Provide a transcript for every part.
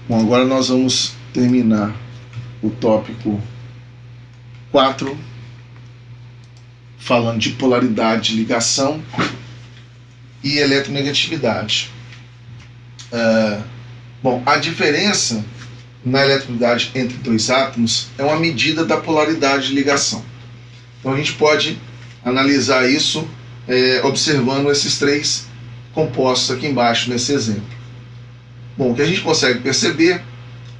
Bom, agora nós vamos terminar o tópico 4, falando de polaridade de ligação e eletronegatividade. Bom, a diferença na eletricidade entre dois átomos é uma medida da polaridade de ligação. Então a gente pode analisar isso observando esses três compostos aqui embaixo nesse exemplo. Bom, o que a gente consegue perceber é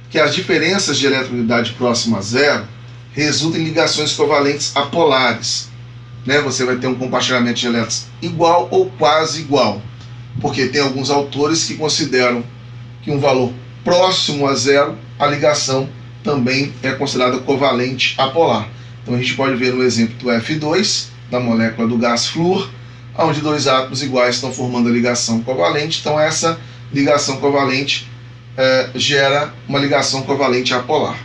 que as diferenças de eletronegatividade próxima a zero resultam em ligações covalentes apolares. Você vai ter um compartilhamento de elétrons igual ou quase igual, porque tem alguns autores que consideram que um valor próximo a zero, a ligação também é considerada covalente apolar. Então a gente pode ver no exemplo do F2, da molécula do gás flúor, onde dois átomos iguais estão formando a ligação covalente. Então essa ligação covalente gera uma ligação covalente apolar.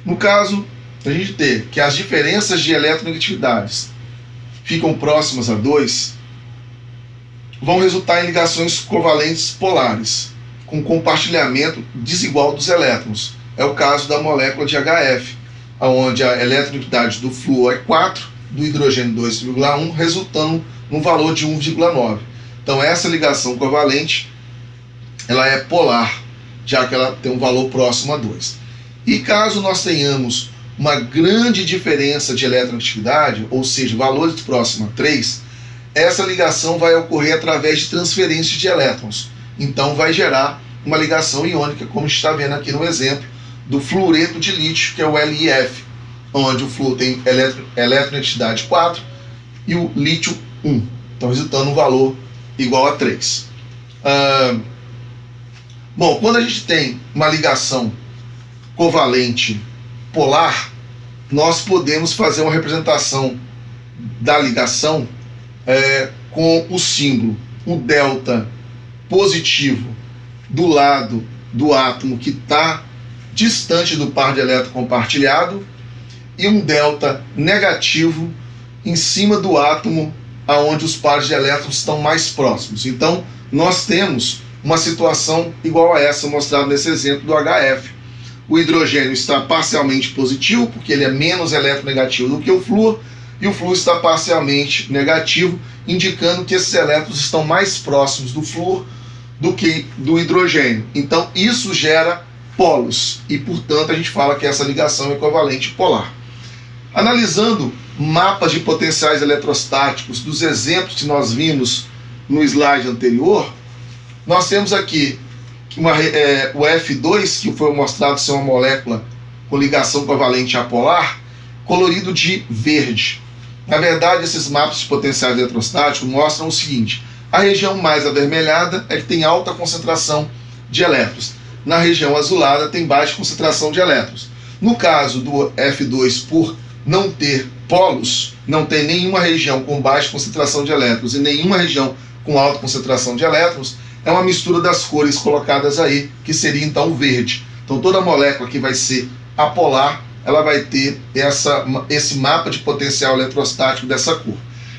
No caso, a gente ter que as diferenças de eletronegatividades ficam próximas a 2, vão resultar em ligações covalentes polares, com compartilhamento desigual dos elétrons. É o caso da molécula de HF, onde a eletronegatividade do flúor é 4, do hidrogênio 2,1, resultando num valor de 1,9. Então essa ligação covalente ela é polar, já que ela tem um valor próximo a 2. E caso nós tenhamos uma grande diferença de eletronegatividade, ou seja, valores próximos a 3, essa ligação vai ocorrer através de transferência de elétrons. Então vai gerar uma ligação iônica, como a gente está vendo aqui no exemplo do fluoreto de lítio, que é o LiF, onde o flúor tem eletronegatividade 4 e o lítio 1. Então resultando um valor igual a 3. Bom, quando a gente tem uma ligação covalente polar, nós podemos fazer uma representação da ligação com o símbolo, o delta positivo do lado do átomo que está distante do par de elétron compartilhado e um delta negativo em cima do átomo aonde os pares de elétrons estão mais próximos. Então nós temos uma situação igual a essa mostrada nesse exemplo do HF. O hidrogênio está parcialmente positivo, porque ele é menos eletronegativo do que o flúor, e o flúor está parcialmente negativo, indicando que esses elétrons estão mais próximos do flúor do que do hidrogênio. Então isso gera polos, e portanto a gente fala que essa ligação é covalente polar. Analisando mapas de potenciais eletrostáticos dos exemplos que nós vimos no slide anterior, nós temos aqui o F2, que foi mostrado ser uma molécula com ligação covalente apolar, colorido de verde. Na verdade, esses mapas de potenciais eletrostáticos mostram o seguinte: a região mais avermelhada é que tem alta concentração de elétrons. Na região azulada tem baixa concentração de elétrons. No caso do F2, por não ter polos, não tem nenhuma região com baixa concentração de elétrons e nenhuma região com alta concentração de elétrons, é uma mistura das cores colocadas aí, que seria então o verde. Então toda molécula que vai ser apolar, ela vai ter esse mapa de potencial eletrostático dessa cor.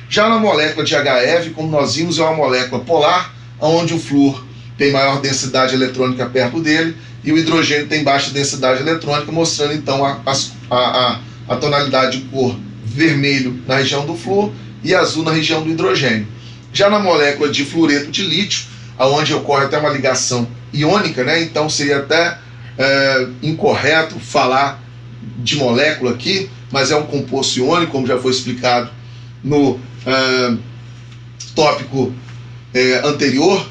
Já na molécula de HF, como nós vimos, é uma molécula polar, onde o flúor tem maior densidade eletrônica perto dele e o hidrogênio tem baixa densidade eletrônica, mostrando então a tonalidade de cor vermelho na região do flúor e azul na região do hidrogênio. Já na molécula de fluoreto de lítio, onde ocorre até uma ligação iônica, então seria até incorreto falar de molécula aqui, mas é um composto iônico, como já foi explicado no tópico anterior,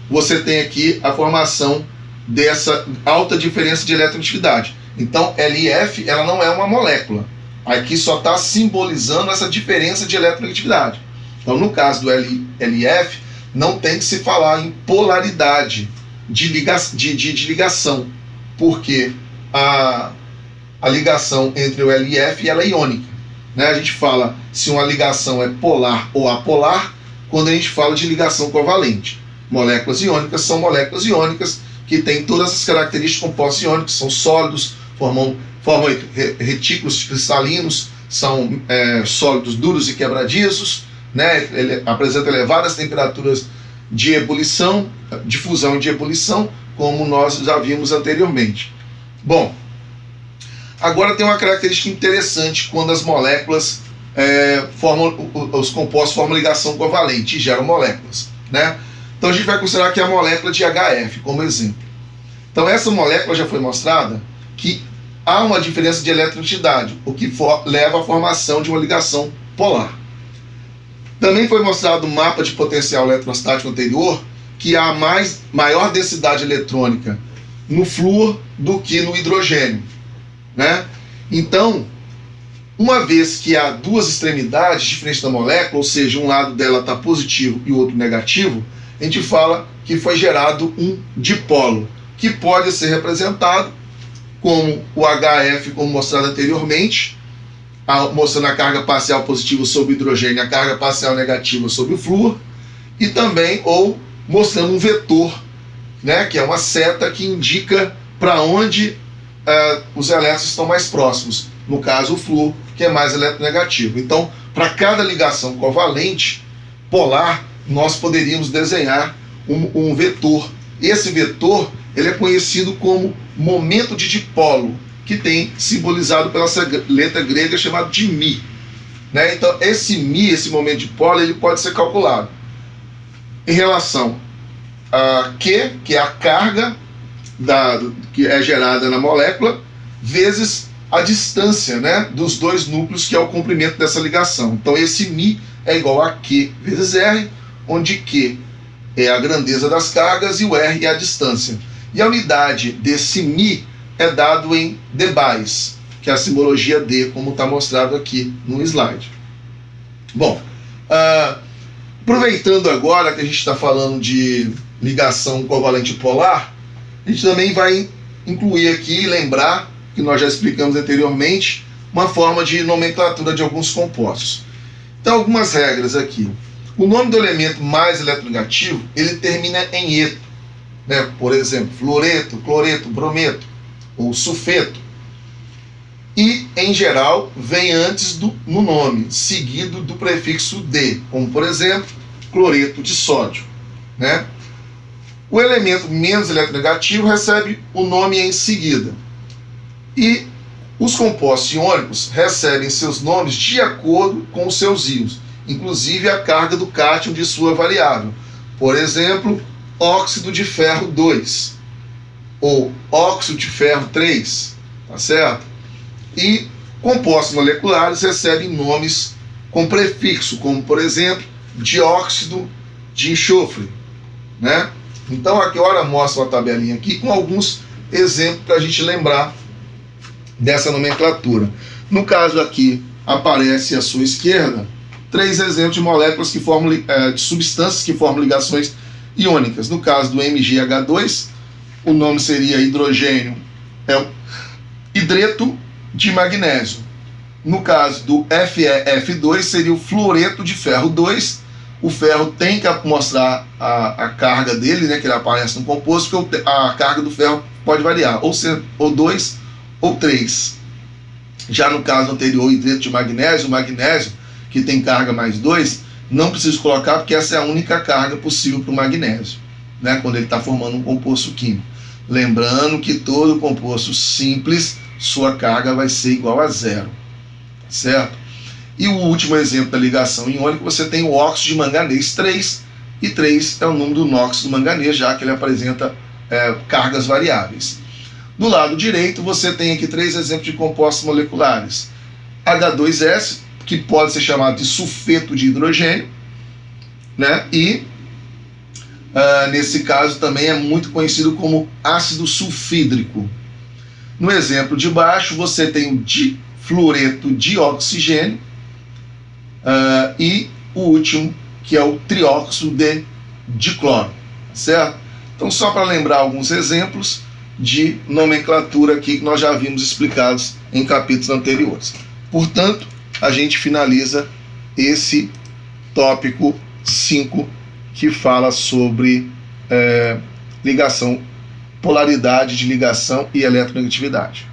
você tem aqui a formação dessa alta diferença de eletronegatividade. Então, LiF ela não é uma molécula. Aqui só está simbolizando essa diferença de eletronegatividade. Então, no caso do LiF, não tem que se falar em polaridade de ligação, porque a ligação entre o LiF ela é iônica. A gente fala se uma ligação é polar ou apolar quando a gente fala de ligação covalente. Moléculas iônicas são moléculas iônicas que têm todas as características de compostos iônicos, são sólidos, formam retículos cristalinos, são sólidos duros e quebradiços, ele apresenta elevadas temperaturas de ebulição, de fusão e de ebulição, como nós já vimos anteriormente. Bom, agora tem uma característica interessante quando as moléculas os compostos formam ligação covalente e geram moléculas, né? Então a gente vai considerar aqui a molécula de HF como exemplo. Então essa molécula já foi mostrada que há uma diferença de eletronegatividade, o que leva à formação de uma ligação polar. Também foi mostrado no mapa de potencial eletrostático anterior que há maior densidade eletrônica no flúor do que no hidrogênio, né? Então, uma vez que há duas extremidades diferentes da molécula, ou seja, um lado dela está positivo e o outro negativo, a gente fala que foi gerado um dipolo, que pode ser representado como o HF, como mostrado anteriormente, mostrando a carga parcial positiva sobre o hidrogênio e a carga parcial negativa sobre o flúor, e também, ou mostrando um vetor, né, que é uma seta que indica para onde os elétrons estão mais próximos. No caso, o flúor, que é mais eletronegativo. Então, para cada ligação covalente polar, nós poderíamos desenhar um vetor. Esse vetor ele é conhecido como momento de dipolo, que tem simbolizado pela letra grega chamada de μ. Né? Então, esse μ, esse momento de dipolo, ele pode ser calculado em relação a Q, que é a carga que é gerada na molécula, vezes a distância, né, dos dois núcleos, que é o comprimento dessa ligação. Então esse μ é igual a Q vezes R, onde Q é a grandeza das cargas e o R é a distância. E a unidade desse μ é dado em dBAs, que é a simbologia D, como está mostrado aqui no slide. Bom, aproveitando agora que a gente está falando de ligação covalente polar, a gente também vai incluir aqui, lembrar, que nós já explicamos anteriormente, uma forma de nomenclatura de alguns compostos. Então, algumas regras aqui. O nome do elemento mais eletronegativo, ele termina em eto, né? Por exemplo, fluoreto, cloreto, brometo ou sulfeto. E, em geral, vem antes no nome, seguido do prefixo de, como, por exemplo, cloreto de sódio, né? O elemento menos eletronegativo recebe o nome em seguida. E os compostos iônicos recebem seus nomes de acordo com os seus íons, inclusive a carga do cátion de sua variável. Por exemplo, óxido de ferro 2 ou óxido de ferro 3, tá certo? E compostos moleculares recebem nomes com prefixo, como por exemplo, dióxido de enxofre, né? Então aqui agora mostra uma tabelinha aqui com alguns exemplos para a gente lembrar dessa nomenclatura. No caso aqui aparece à sua esquerda 3 exemplos de moléculas que formam de substâncias que formam ligações iônicas. No caso do MgH2, o nome seria hidrogênio, hidreto de magnésio. No caso do FeF2 seria o fluoreto de ferro 2. O ferro tem que mostrar a carga dele, né, que ele aparece no composto, porque a carga do ferro pode variar, ou ser ou 2 ou 3. Já no caso anterior, o hidreto de magnésio, o magnésio, que tem carga mais 2, não preciso colocar, porque essa é a única carga possível para o magnésio, né, quando ele está formando um composto químico. Lembrando que todo composto simples, sua carga vai ser igual a 0, certo? E o último exemplo da ligação iônica, você tem o óxido de manganês 3, e 3 é o número do nóxido do manganês, já que ele apresenta cargas variáveis. Do lado direito, você tem aqui 3 exemplos de compostos moleculares. H2S, que pode ser chamado de sulfeto de hidrogênio, né? E, nesse caso, também é muito conhecido como ácido sulfídrico. No exemplo de baixo, você tem o difluoreto de oxigênio, e o último, que é o trióxido de dicloro, certo? Então, só para lembrar alguns exemplos de nomenclatura aqui que nós já vimos explicados em capítulos anteriores. Portanto, a gente finaliza esse tópico 5, que fala sobre ligação, polaridade de ligação e eletronegatividade.